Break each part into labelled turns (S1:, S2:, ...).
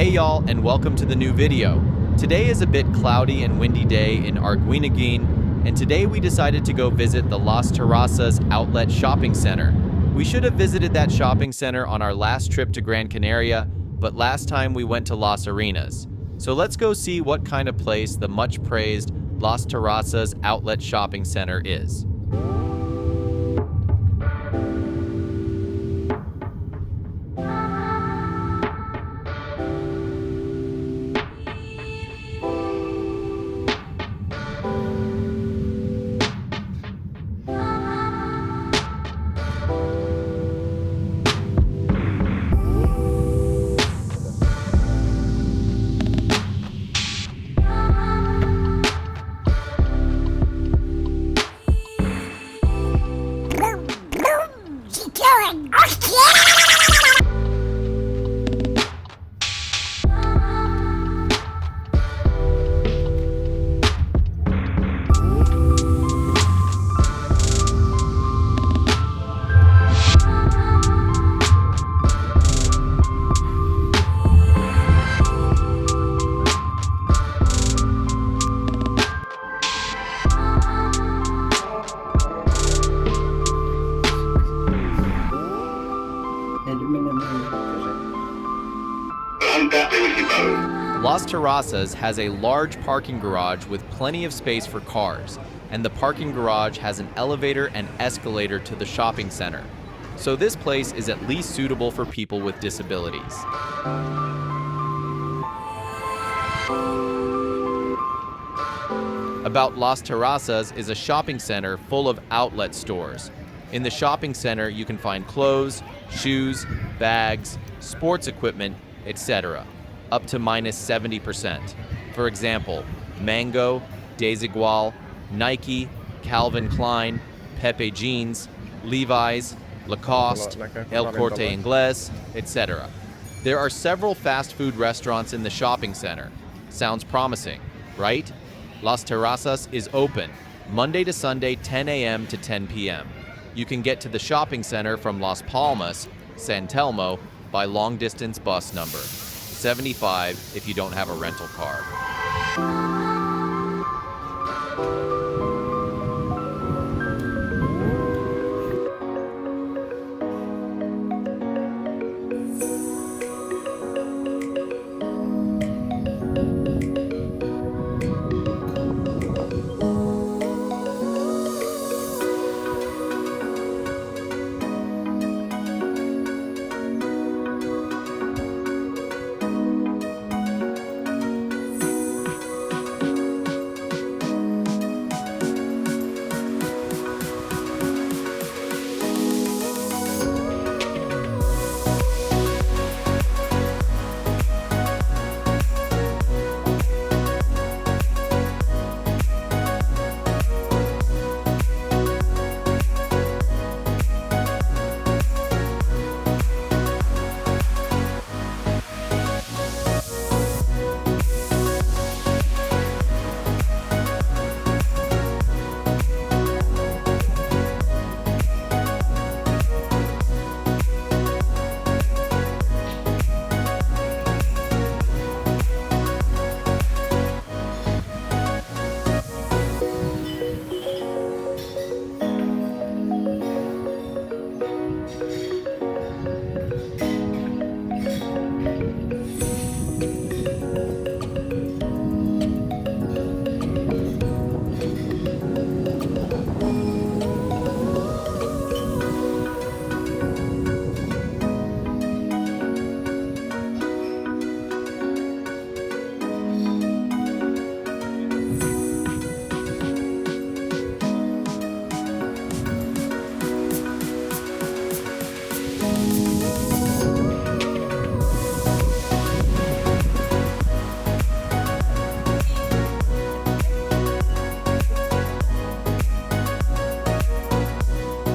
S1: Hey y'all, and welcome to the new video. Today is a bit cloudy and windy day in Arguineguin, and today we decided to go visit the Las Terrazas Outlet Shopping Center. We should have visited that shopping center on our last trip to Gran Canaria, but last time we went to Las Arenas. So let's go see what kind of place the much-praised Las Terrazas Outlet Shopping Center is. Las Terrazas has a large parking garage with plenty of space for cars, and the parking garage has an elevator and escalator to the shopping center. So this place is at least suitable for people with disabilities. About Las Terrazas is a shopping center full of outlet stores. In the shopping center, you can find clothes, shoes, bags, sports equipment, etc. up to minus 70%. For example, Mango, Desigual, Nike, Calvin Klein, Pepe Jeans, Levi's, Lacoste, El Corte Inglés, etc. There are several fast food restaurants in the shopping center. Sounds promising, right? Las Terrazas is open Monday to Sunday 10 a.m. to 10 p.m. You can get to the shopping center from Las Palmas, San Telmo, by long-distance bus number 75 if you don't have a rental car.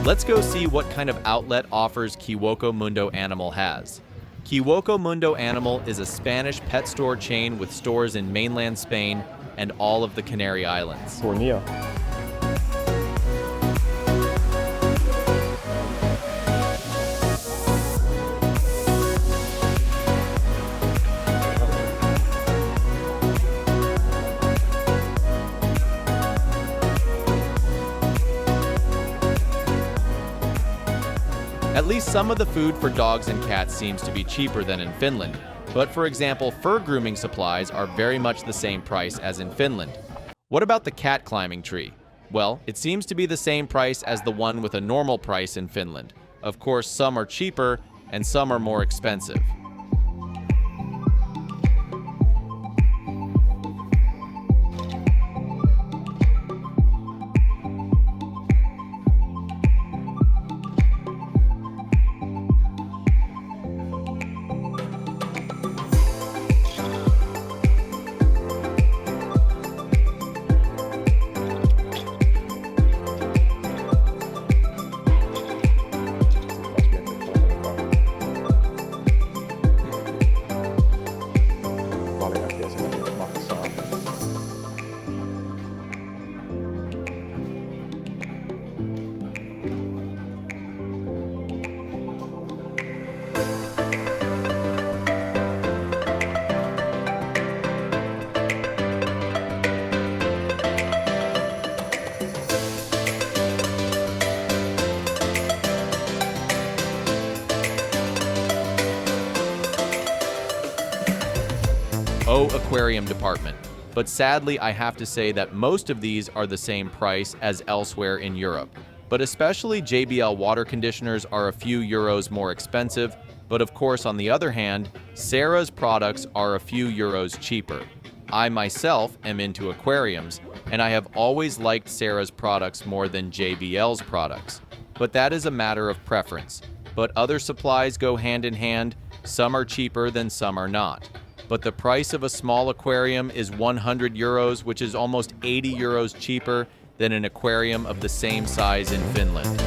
S1: Let's go see what kind of outlet offers Kiwoko Mundo Animal has. Kiwoko Mundo Animal is a Spanish pet store chain with stores in mainland Spain and all of the Canary Islands.
S2: Borneo.
S1: least some of the food for dogs and cats seems to be cheaper than in Finland. But for example, fur grooming supplies are very much the same price as in Finland. What about the cat climbing tree? Well, it seems to be the same price as the one with a normal price in Finland. Of course, some are cheaper and some are more expensive. Oh, aquarium department. But sadly, I have to say that most of these are the same price as elsewhere in Europe. But especially JBL water conditioners are a few euros more expensive, but of course, on the other hand, Sarah's products are a few euros cheaper. I myself am into aquariums, and I have always liked Sarah's products more than JBL's products. But that is a matter of preference. But other supplies go hand in hand, some are cheaper than some are not. But the price of a small aquarium is 100 euros, which is almost 80 euros cheaper than an aquarium of the same size in Finland.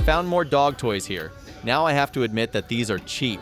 S1: Found more dog toys here. Now I have to admit that these are cheap.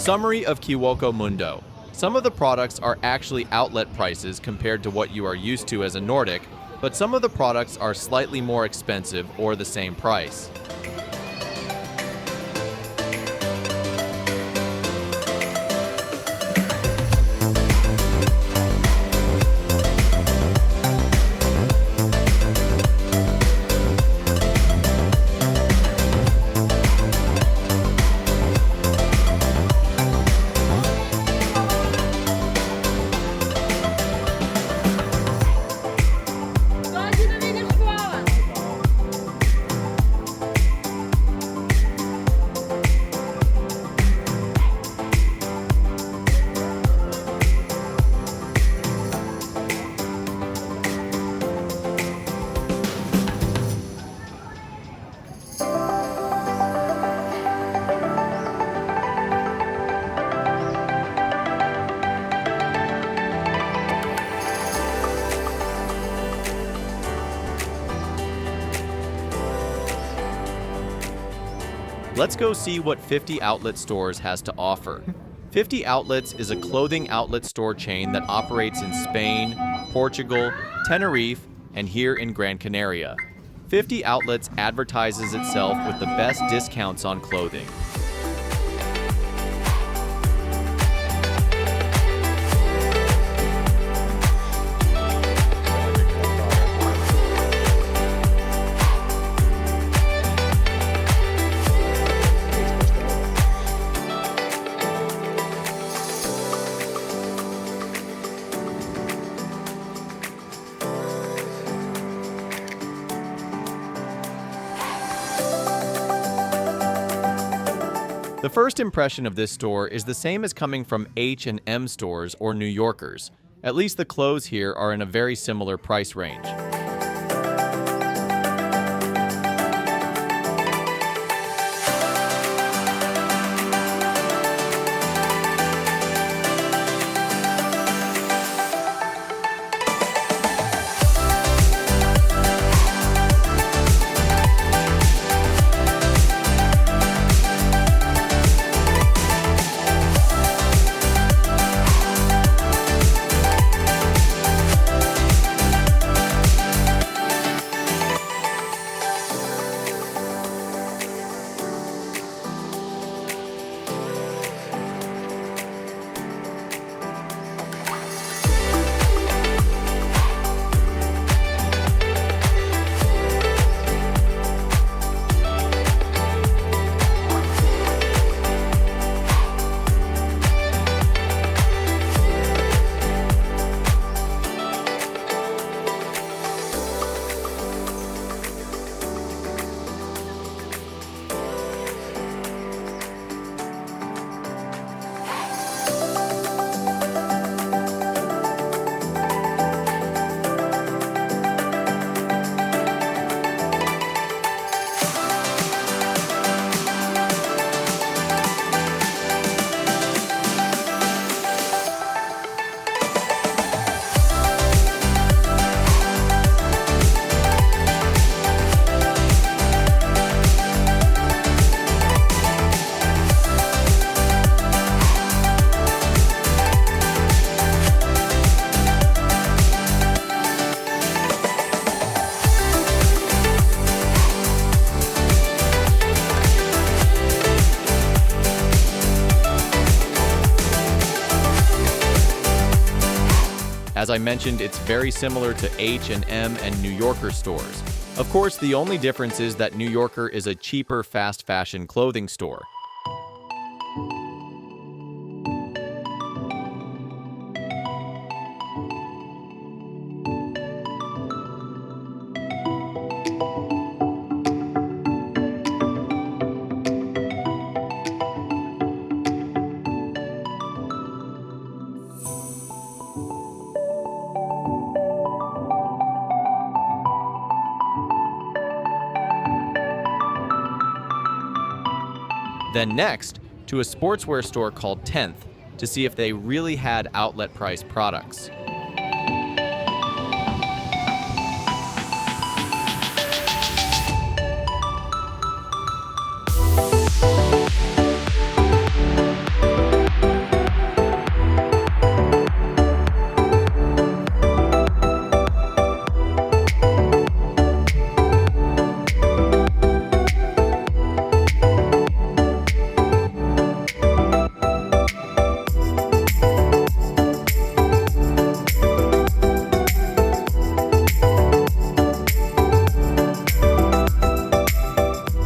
S1: Summary of Kiwoko Mundo. Some of the products are actually outlet prices compared to what you are used to as a Nordic, but some of the products are slightly more expensive or the same price. Let's go see what 50 Outlet Stores has to offer. 50 Outlets is a clothing outlet store chain that operates in Spain, Portugal, Tenerife, and here in Gran Canaria. 50 Outlets advertises itself with the best discounts on clothing. The first impression of this store is the same as coming from H&M stores or New Yorkers. At least the clothes here are in a very similar price range. As I mentioned, it's very similar to H&M and New Yorker stores. Of course, the only difference is that New Yorker is a cheaper fast fashion clothing store. Then next, to a sportswear store called 10th to see if they really had outlet price products.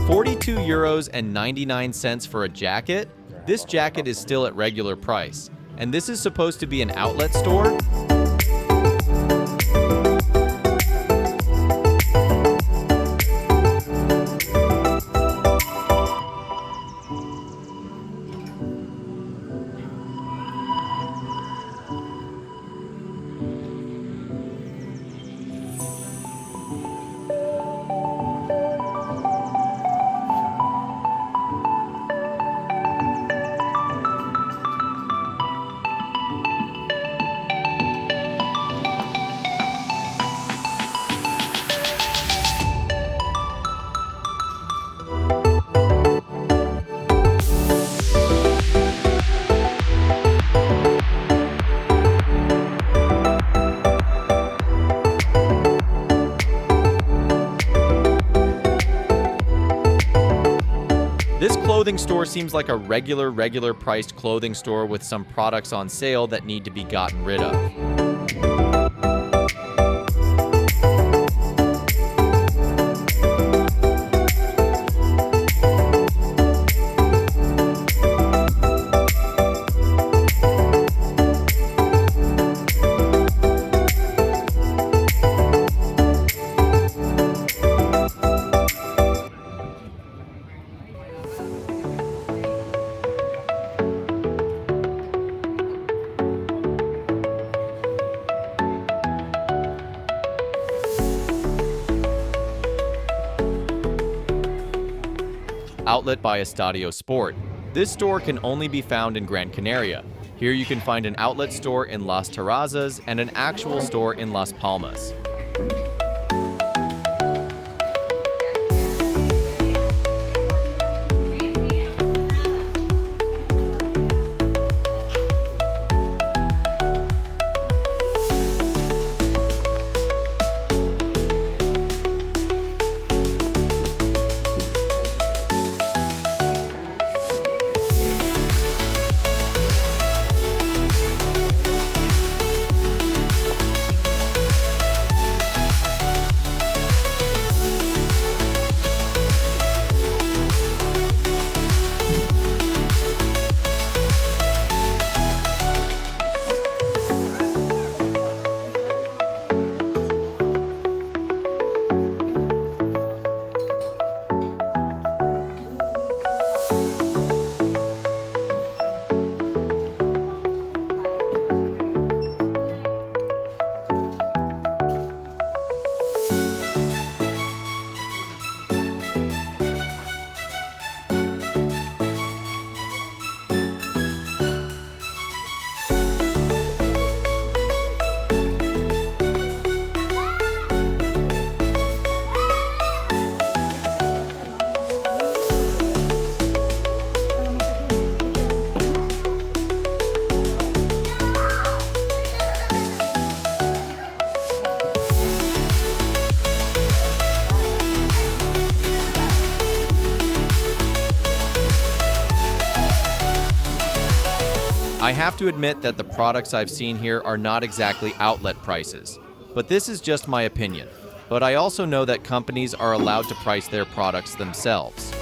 S1: €42.99 for a jacket. This jacket is still at regular price. And this is supposed to be an outlet store? This clothing store seems like a regular priced clothing store with some products on sale that need to be gotten rid of. outlet by Estadio Sport. This store can only be found in Gran Canaria. Here you can find an outlet store in Las Terrazas and an actual store in Las Palmas. I have to admit that the products I've seen here are not exactly outlet prices, but this is just my opinion. But I also know that companies are allowed to price their products themselves.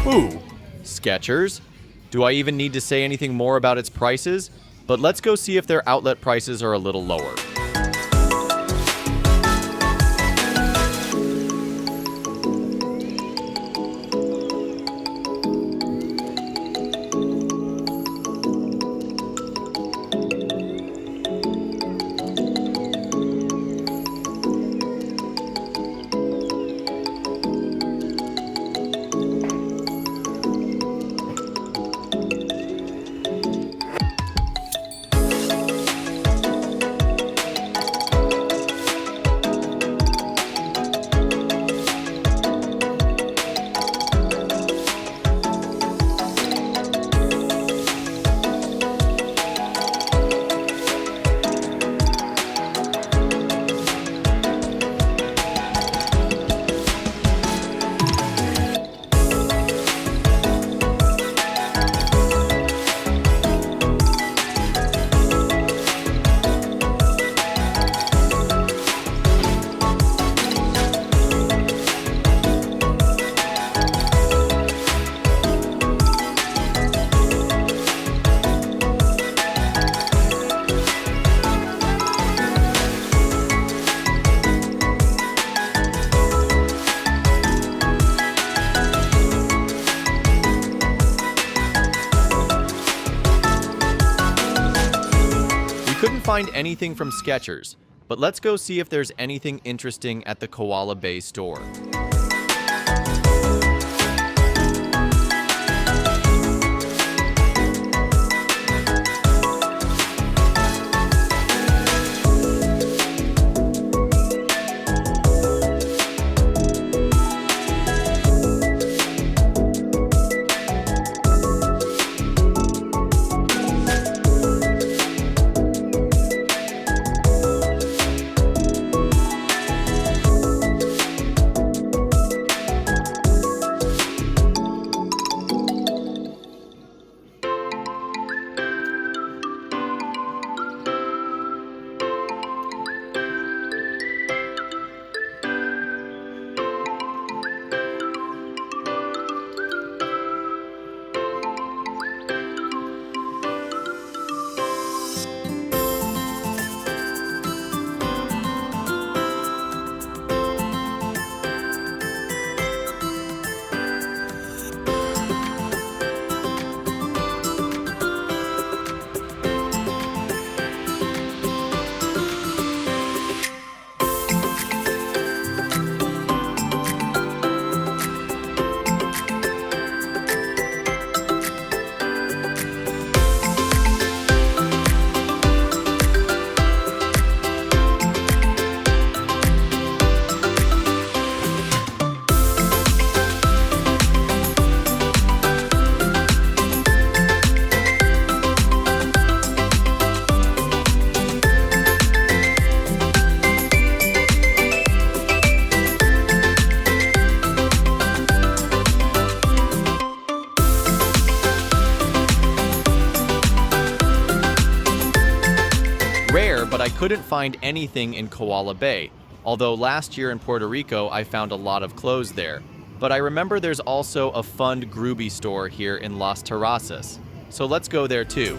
S1: Ooh, Skechers. Do I even need to say anything more about its prices? But let's go see if their outlet prices are a little lower. find anything from Skechers, but let's go see if there's anything interesting at the Koala Bay store. Rare, but I couldn't find anything in Koala Bay, although last year in Puerto Rico I found a lot of clothes there. But I remember there's also a fun Groovy store here in Las Terrazas, so let's go there too.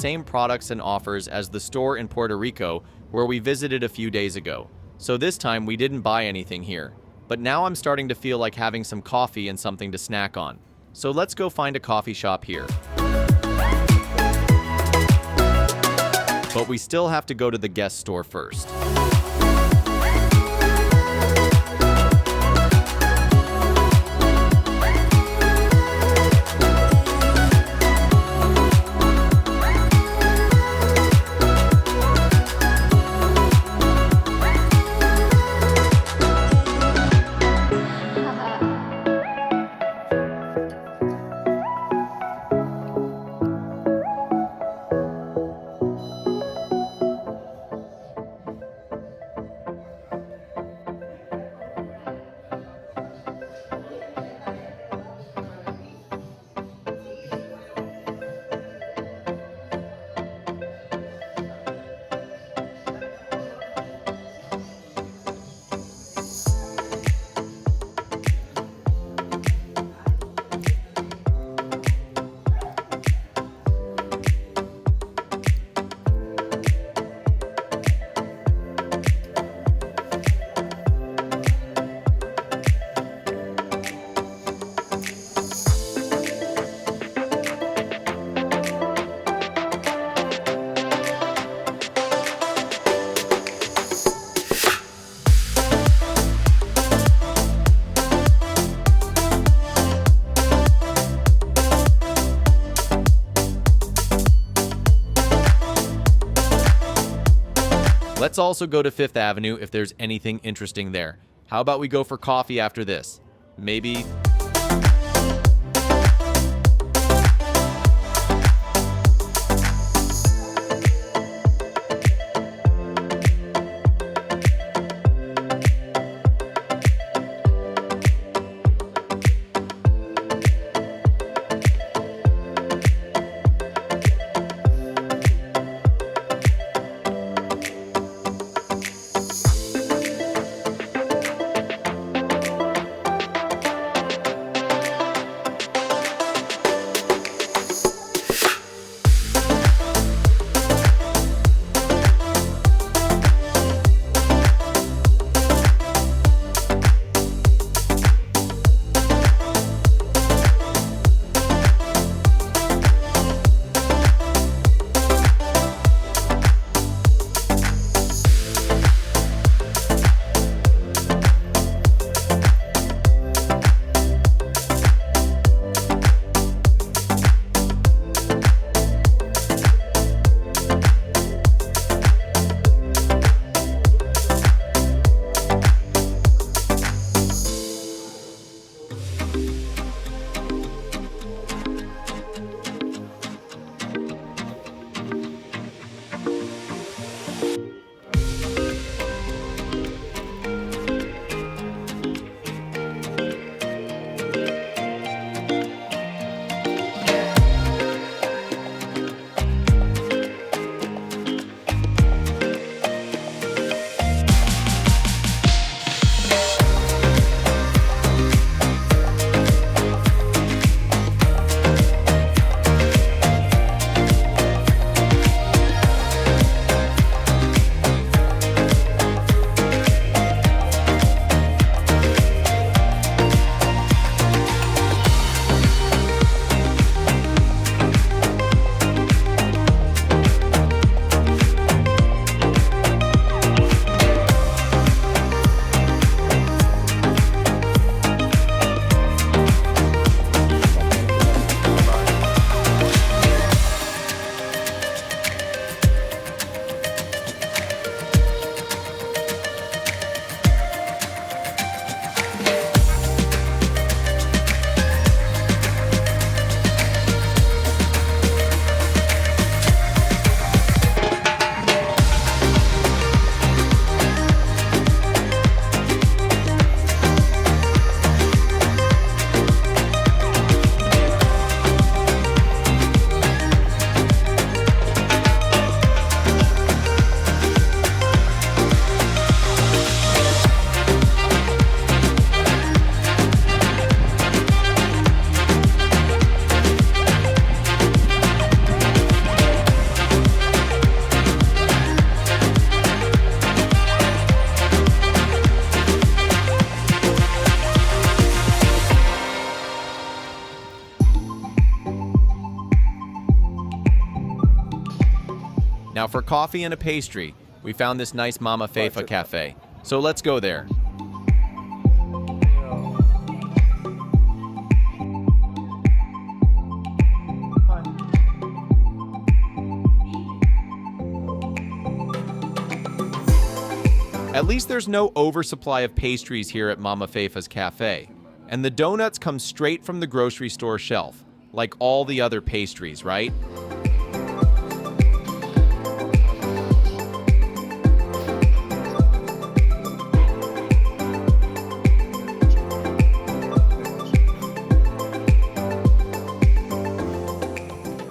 S1: same products and offers as the store in Puerto Rico where we visited a few days ago. So this time we didn't buy anything here. But now I'm starting to feel like having some coffee and something to snack on. So let's go find a coffee shop here. But we still have to go to the guest store first. Let's also go to Fifth Avenue if there's anything interesting there. How about we go for coffee after this? Maybe... Now for coffee and a pastry, we found this nice Mama Fefa cafe. So let's go there. At least there's no oversupply of pastries here at Mama Fefa's cafe. And the donuts come straight from the grocery store shelf, like all the other pastries, right?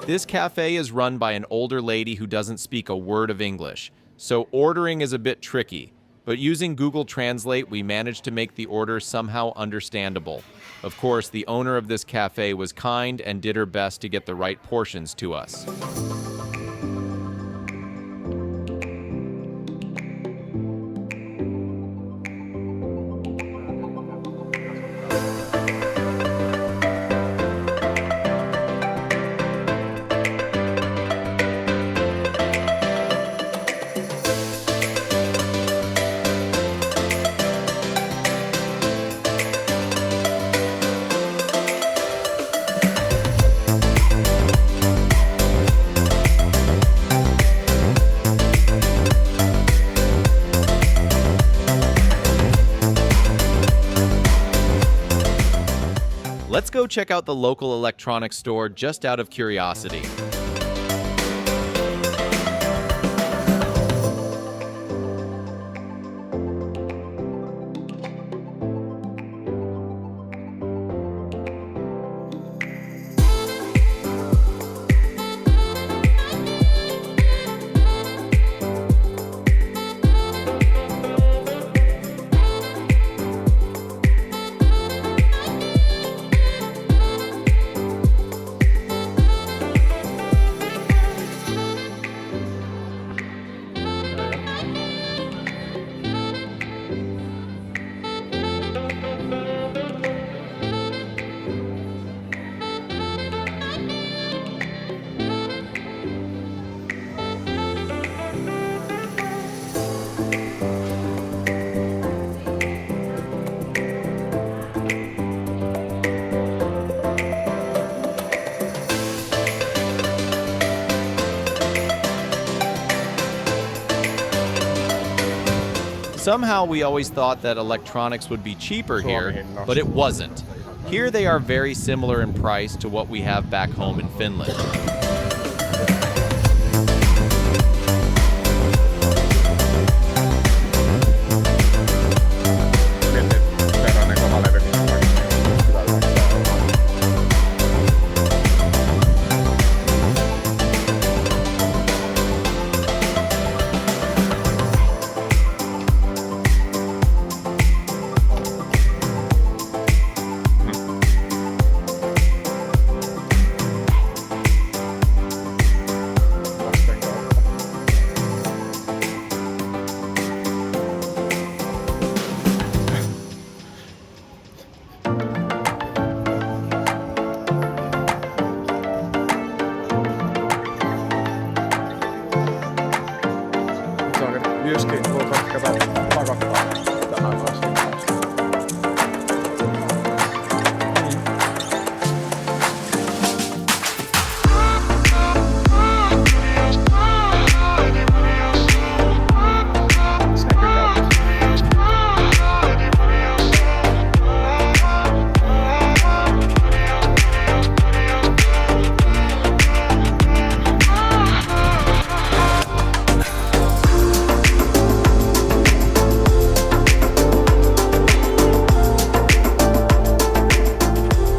S1: This cafe is run by an older lady who doesn't speak a word of English, so ordering is a bit tricky. But using Google Translate, we managed to make the order somehow understandable. Of course, the owner of this cafe was kind and did her best to get the right portions to us. Let's go check out the local electronics store just out of curiosity. Somehow we always thought that electronics would be cheaper here, but it wasn't. Here they are very similar in price to what we have back home in Finland.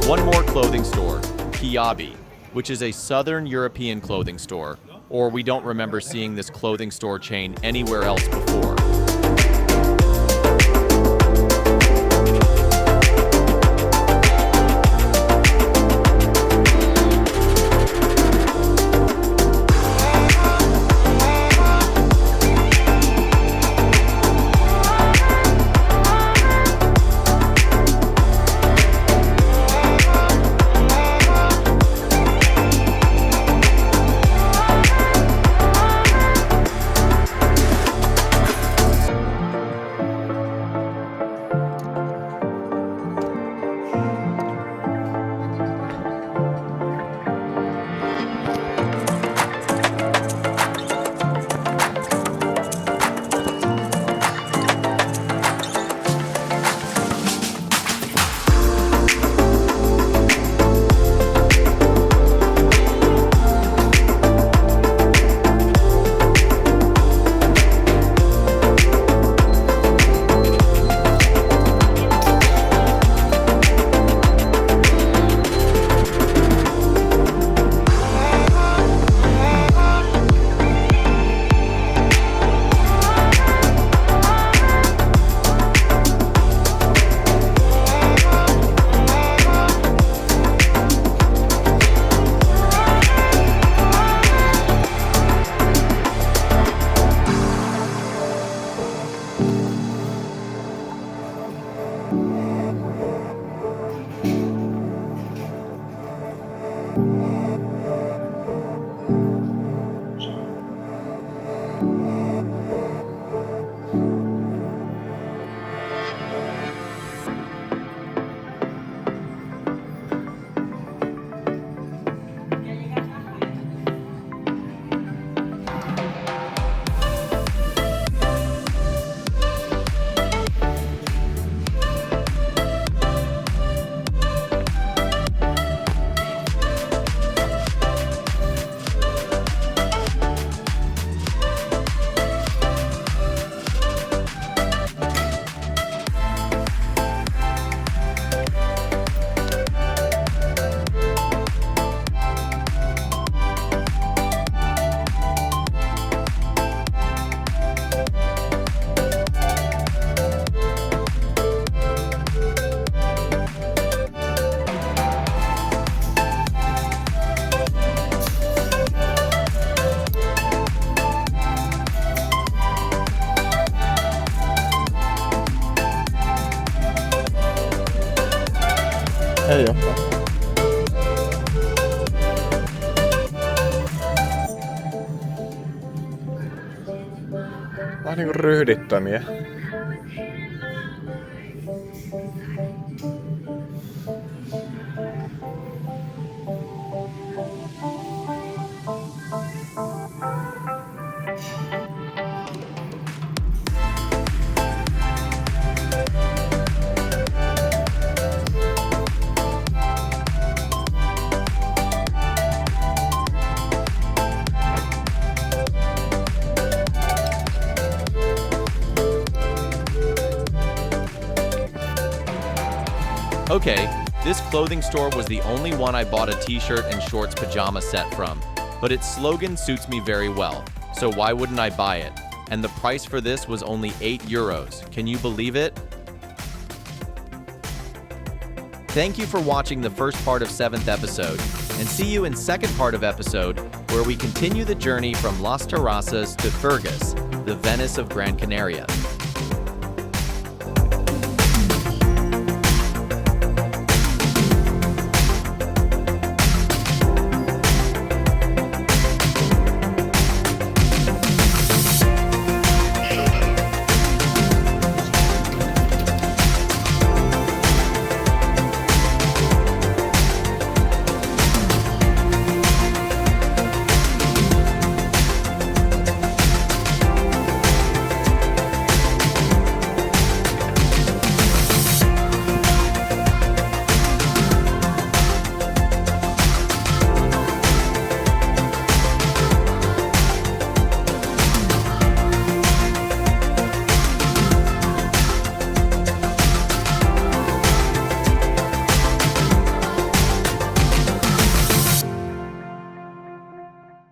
S1: One more clothing store, Kiabi, which is a Southern European clothing store, or we don't remember seeing this clothing store chain anywhere else before.
S2: Ei olekaan. Vähän niinku ryhdittömiä.
S1: Okay, this clothing store was the only one I bought a t-shirt and shorts pajama set from, but its slogan suits me very well, so why wouldn't I buy it? And the price for this was only €8. Can you believe it? Thank you for watching the first part of 7th episode, and see you in second part of episode, where we continue the journey from Las Terrazas to Fergus, the Venice of Gran Canaria.